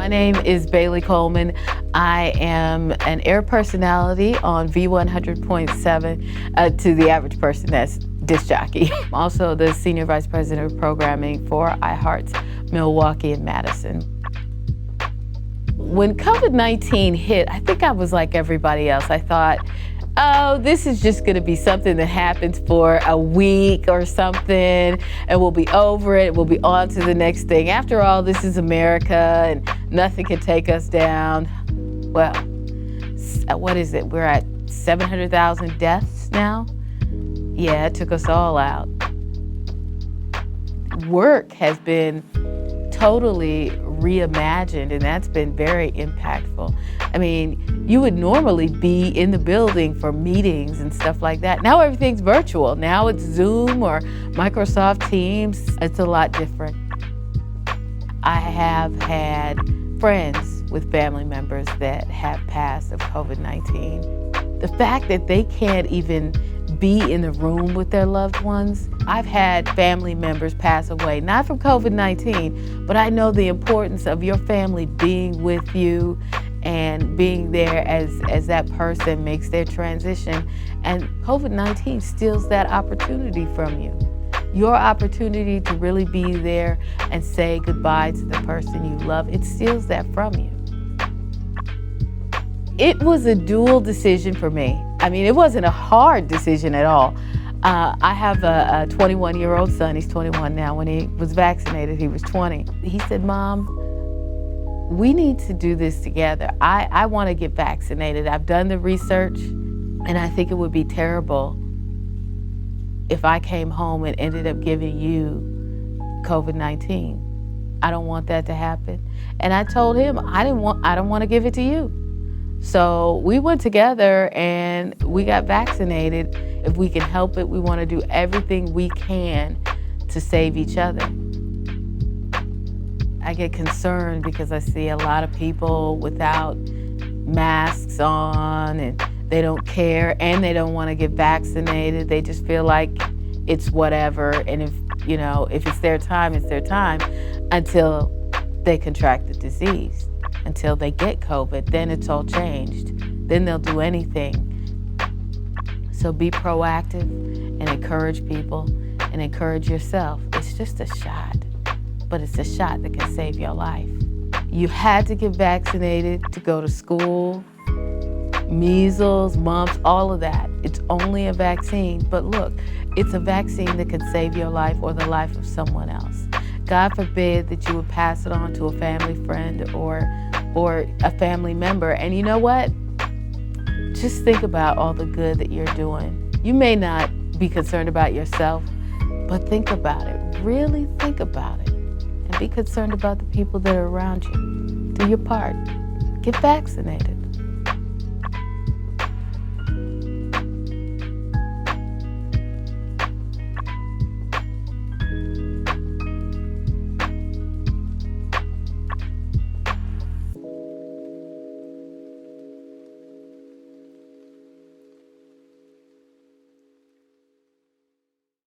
My name is Bailey Coleman. I am an air personality on V100.7 to the average person, that's disc jockey. I'm also the Senior Vice President of Programming for iHeart's Milwaukee and Madison. When COVID-19 hit, I think I was like everybody else. I thought, oh, this is just gonna be something that happens for a week or something, and we'll be over it, we'll be on to the next thing. After all, this is America, and nothing can take us down. Well, what is it? We're at 700,000 deaths now? Yeah, it took us all out. Work has been totally reimagined, and that's been very impactful. I mean, you would normally be in the building for meetings and stuff like that. Now everything's virtual. Now it's Zoom or Microsoft Teams. It's a lot different. I have had friends with family members that have passed of COVID-19. The fact that they can't even be in the room with their loved ones. I've had family members pass away, not from COVID-19, but I know the importance of your family being with you and being there as that person makes their transition. And COVID-19 steals that opportunity from you. Your opportunity to really be there and say goodbye to the person you love, it steals that from you. It was a dual decision for me. I mean, it wasn't a hard decision at all. I have a 21-year-old son. He's 21 now. When he was vaccinated, he was 20. He said, Mom, we need to do this together. I want to get vaccinated. I've done the research, and I think it would be terrible if I came home and ended up giving you COVID-19. I don't want that to happen. And I told him, I don't want to give it to you. So we went together and we got vaccinated. If we can help it, we want to do everything we can to save each other. I get concerned because I see a lot of people without masks on, and they don't care, and they don't want to get vaccinated. They just feel like it's whatever, and if it's their time, it's their time, until they contract the disease. Until they get COVID, then it's all changed. Then they'll do anything. So be proactive and encourage people and encourage yourself. It's just a shot, but it's a shot that can save your life. You had to get vaccinated to go to school, measles, mumps, all of that. It's only a vaccine, but look, it's a vaccine that can save your life or the life of someone else. God forbid that you would pass it on to a family friend or a family member. And you know what? Just think about all the good that you're doing. You may not be concerned about yourself, but think about it. Really think about it. And be concerned about the people that are around you. Do your part. Get vaccinated.